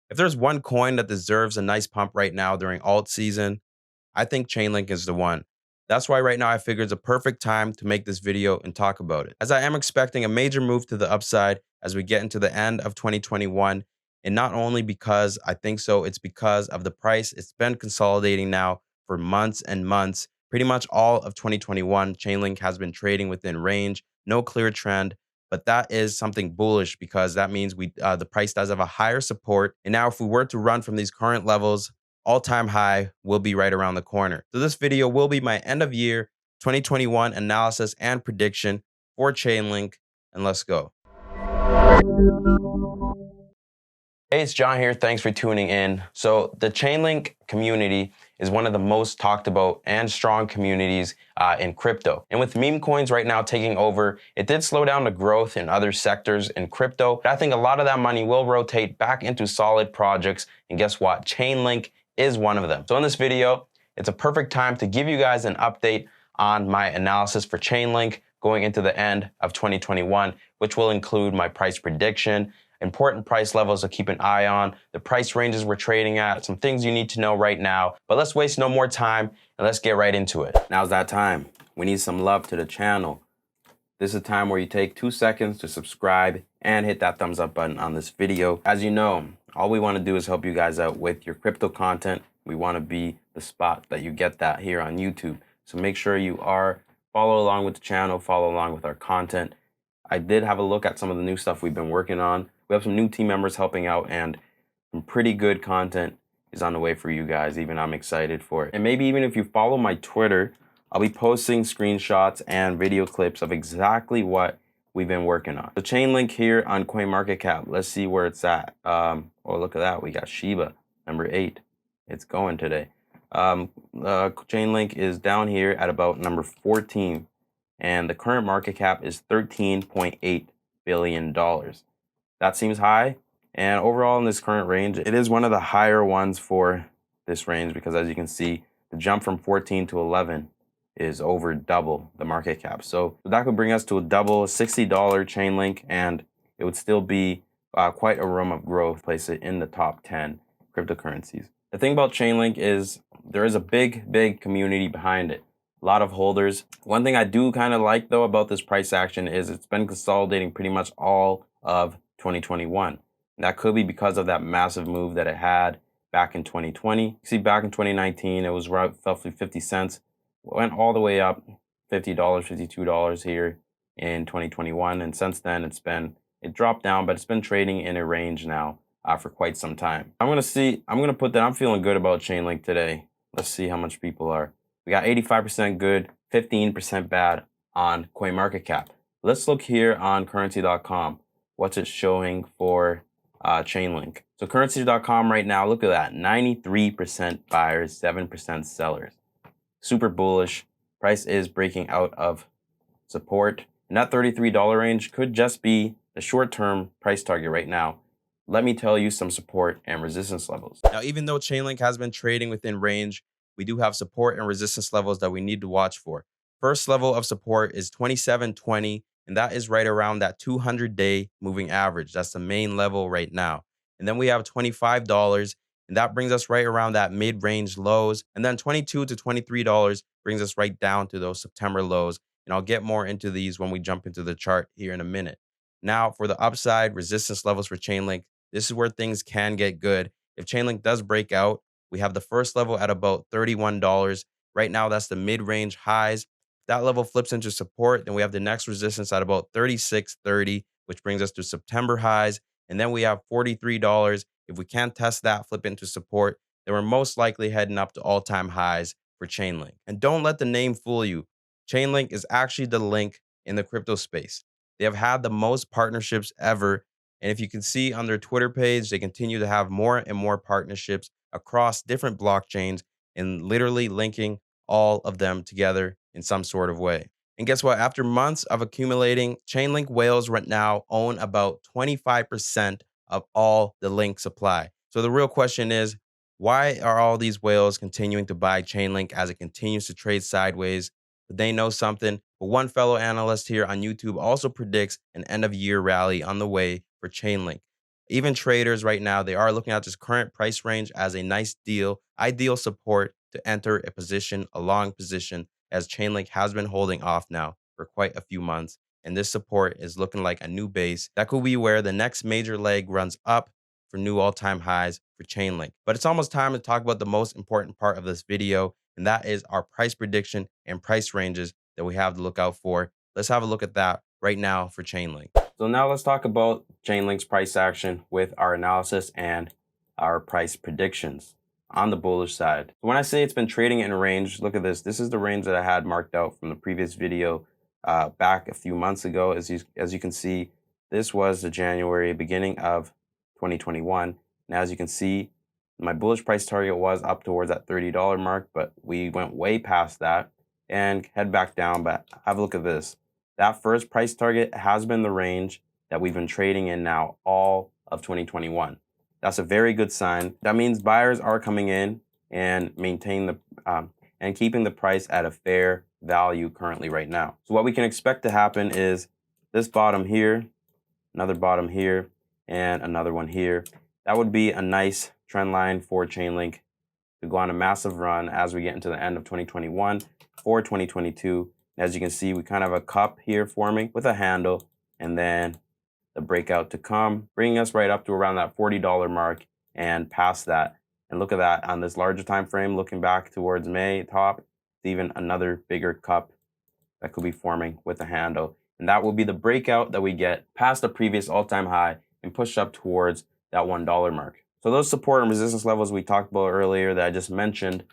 If there's one coin that deserves a nice pump right now during alt season, I think Chainlink is the one. That's why right now I figure it's a perfect time to make this video and talk about it, as I am expecting a major move to the upside as we get into the end of 2021. And not only because I think so, it's because of the price. It's been consolidating now for months and months. Pretty much all of 2021, Chainlink has been trading within range, no clear trend. But that is something bullish because that means the price does have a higher support. And now if we were to run from these current levels, all-time high will be right around the corner. So this video will be my end of year 2021 analysis and prediction for Chainlink, and let's go. Hey, it's John here. Thanks for tuning in. So the Chainlink community is one of the most talked about and strong communities in crypto. And with meme coins right now taking over, it did slow down the growth in other sectors in crypto. But I think a lot of that money will rotate back into solid projects. And guess what? Chainlink is one of them. So in this video, it's a perfect time to give you guys an update on my analysis for Chainlink going into the end of 2021, which will include my price prediction, important price levels to keep an eye on, the price ranges we're trading at, some things you need to know right now. But let's waste no more time and let's get right into it. Now's that time. We need some love to the channel. This is a time where you take 2 seconds to subscribe and hit that thumbs up button on this video. As you know, all we want to do is help you guys out with your crypto content. We want to be the spot that you get that here on YouTube. So make sure you follow along with the channel, follow along with our content. I did have a look at some of the new stuff we've been working on. We have some new team members helping out and some pretty good content is on the way for you guys. Even I'm excited for it. And maybe even if you follow my Twitter, I'll be posting screenshots and video clips of exactly what we've been working on. The Chainlink here on CoinMarketCap. Let's see where it's at. Oh, look at that. We got Shiba, number 8. It's going today. Chainlink is down here at about number 14. And the current market cap is $13.8 billion. That seems high. And overall in this current range, it is one of the higher ones for this range because as you can see, the jump from 14 to 11 is over double the market cap. So that could bring us to a double $60 Chainlink, and it would still be quite a room of growth, place it in the top 10 cryptocurrencies. The thing about Chainlink is there is a big community behind it. A lot of holders. One thing I do kind of like though about this price action is it's been consolidating pretty much all of 2021. And that could be because of that massive move that it had back in 2020. You see, back in 2019, it was roughly 50 cents. Went all the way up $50, $52 here in 2021. And since then, it dropped down, but it's been trading in a range now for quite some time. I'm going to put that I'm feeling good about Chainlink today. Let's see how much people are. We got 85% good, 15% bad on CoinMarketCap. Let's look here on currency.com. What's it showing for Chainlink? So currency.com right now, look at that, 93% buyers, 7% sellers. Super bullish. Price is breaking out of support. And that $33 range could just be the short-term price target right now. Let me tell you some support and resistance levels. Now, even though Chainlink has been trading within range, we do have support and resistance levels that we need to watch for. First level of support is 27.20, and that is right around that 200-day moving average. That's the main level right now. And then we have $25, and that brings us right around that mid-range lows. And then $22 to $23 brings us right down to those September lows. And I'll get more into these when we jump into the chart here in a minute. Now, for the upside resistance levels for Chainlink, this is where things can get good. If Chainlink does break out, we have the first level at about $31. Right now, that's the mid-range highs. If that level flips into support, then we have the next resistance at about $36.30, which brings us to September highs. And then we have $43. If we can't test that, flip into support, then we're most likely heading up to all-time highs for Chainlink. And don't let the name fool you. Chainlink is actually the link in the crypto space. They have had the most partnerships ever. And if you can see on their Twitter page, they continue to have more and more partnerships across different blockchains and literally linking all of them together in some sort of way. And guess what? After months of accumulating, Chainlink whales right now own about 25% of all the link supply. So the real question is, why are all these whales continuing to buy Chainlink as it continues to trade sideways? But they know something. But one fellow analyst here on YouTube also predicts an end of year rally on the way for Chainlink. Even traders right now, they are looking at this current price range as a nice deal, ideal support to enter a position, a long position, as Chainlink has been holding off now for quite a few months. And this support is looking like a new base. That could be where the next major leg runs up for new all-time highs for Chainlink. But it's almost time to talk about the most important part of this video, and that is our price prediction and price ranges that we have to look out for. Let's have a look at that right now for Chainlink. So now let's talk about Chainlink's price action with our analysis and our price predictions on the bullish side. When I say it's been trading in a range, look at this. This is the range that I had marked out from the previous video back a few months ago. As you can see, this was the January beginning of 2021. And as you can see, my bullish price target was up towards that $30 mark, but we went way past that and head back down. But have a look at this. That first price target has been the range that we've been trading in now all of 2021. That's a very good sign. That means buyers are coming in and and keeping the price at a fair value currently right now. So what we can expect to happen is this bottom here, another bottom here, and another one here. That would be a nice trend line for Chainlink to go on a massive run as we get into the end of 2021 for 2022. As you can see, we kind of have a cup here forming with a handle, and then the breakout to come, bringing us right up to around that $40 mark and past that. And look at that on this larger time frame, looking back towards May top, even another bigger cup that could be forming with a handle. And that will be the breakout that we get past the previous all-time high and push up towards that $1 mark. So those support and resistance levels we talked about earlier that I just mentioned,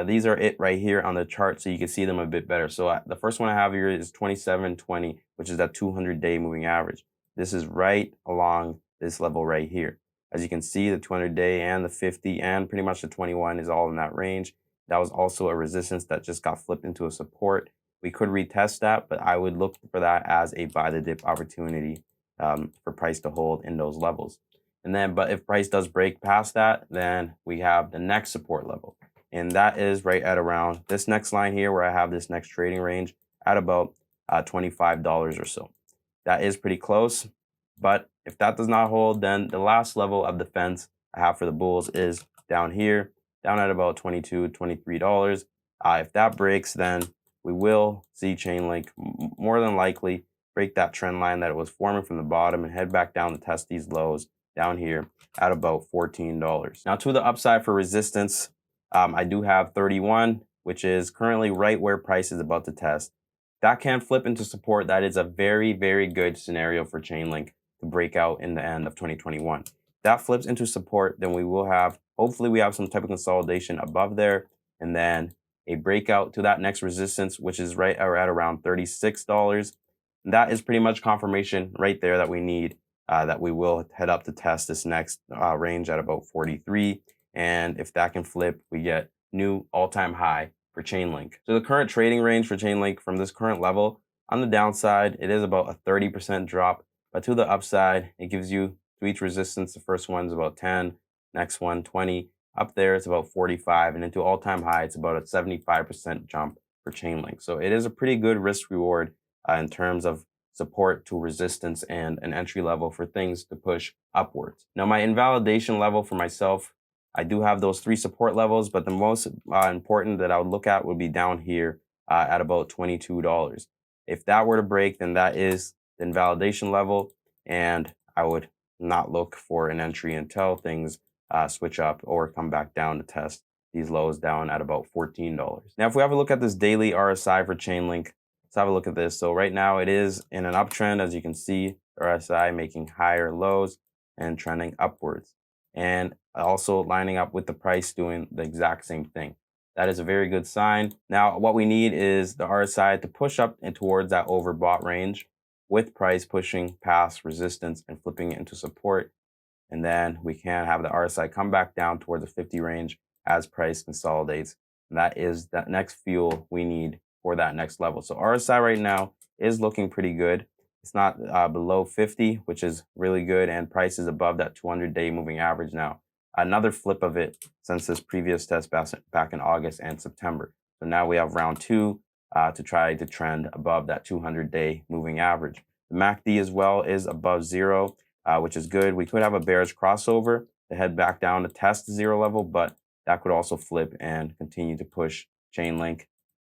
these are it right here on the chart so you can see them a bit better. So the first one I have here is 2720, which is that 200-day moving average. This is right along this level right here. As you can see, the 200-day and the 50 and pretty much the 21 is all in that range. That was also a resistance that just got flipped into a support. We could retest that, but I would look for that as a buy the dip opportunity for price to hold in those levels. And then, but if price does break past that, then we have the next support level. And that is right at around this next line here where I have this next trading range at about $25 or so. That is pretty close. But if that does not hold, then the last level of defense I have for the bulls is down here, down at about $22, $23. If that breaks, then we will see Chainlink more than likely break that trend line that it was forming from the bottom and head back down to test these lows down here at about $14. Now to the upside for resistance, I do have 31, which is currently right where price is about to test. That can flip into support. That is a very, very good scenario for Chainlink to break out in the end of 2021. If that flips into support, then we will have, hopefully we have some type of consolidation above there, and then a breakout to that next resistance, which is right at around $36. And that is pretty much confirmation right there that we need. That we will head up to test this next range at about 43. And if that can flip, we get new all-time high for Chainlink. So the current trading range for Chainlink from this current level, on the downside, it is about a 30% drop. But to the upside, it gives you to each resistance, the first one's about 10, next one 20. Up there, it's about 45. And into all-time high, it's about a 75% jump for Chainlink. So it is a pretty good risk reward in terms of support to resistance and an entry level for things to push upwards. Now my invalidation level for myself, I do have those 3 support levels, but the most important that I would look at would be down here at about $22. If that were to break, then that is the invalidation level, and I would not look for an entry until things switch up or come back down to test these lows down at about $14. Now if we have a look at this daily RSI for Chainlink, let's have a look at this. So right now it is in an uptrend, as you can see, RSI making higher lows and trending upwards. And also lining up with the price doing the exact same thing. That is a very good sign. Now, what we need is the RSI to push up and towards that overbought range with price pushing past resistance and flipping it into support. And then we can have the RSI come back down towards the 50 range as price consolidates. And that is that next fuel we need for that next level. So RSI right now is looking pretty good. It's not below 50, which is really good, and price is above that 200-day moving average now. Another flip of it since this previous test back in August and September. So now we have round 2 to try to trend above that 200-day moving average. The MACD as well is above 0. which is good. We could have a bearish crossover to head back down to test the 0 level, but that could also flip and continue to push Chainlink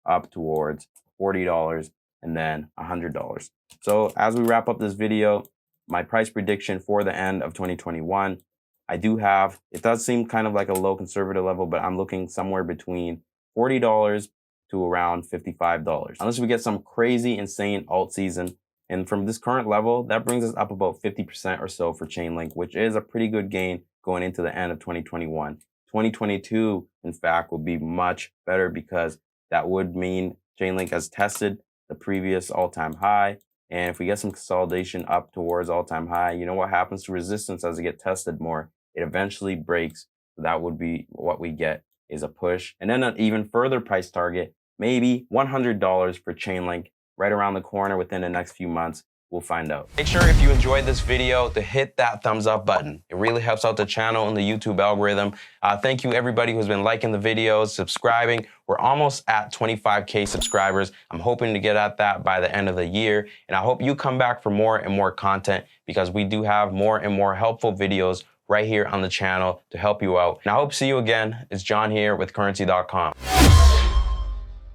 up towards $40 and then $100. So as we wrap up this video, my price prediction for the end of 2021, I do have, it does seem kind of like a low conservative level, but I'm looking somewhere between $40 to around $55. Unless we get some crazy, insane alt season. And from this current level, that brings us up about 50% or so for Chainlink, which is a pretty good gain going into the end of 2021. 2022, in fact, will be much better because that would mean Chainlink has tested the previous all-time high. And if we get some consolidation up towards all-time high, you know what happens to resistance as it gets tested more? It eventually breaks. So that would be what we get, is a push. And then an even further price target, maybe $100 for Chainlink, right around the corner within the next few months. We'll find out. Make sure if you enjoyed this video to hit that thumbs up button. It really helps out the channel and the YouTube algorithm. Thank you everybody who's been liking the videos, subscribing. We're almost at 25K subscribers. I'm hoping to get at that by the end of the year. And I hope you come back for more and more content, because we do have more and more helpful videos right here on the channel to help you out. And I hope to see you again. It's John here with currency.com.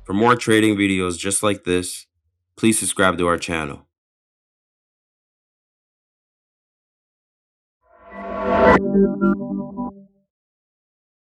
For more trading videos just like this, please subscribe to our channel.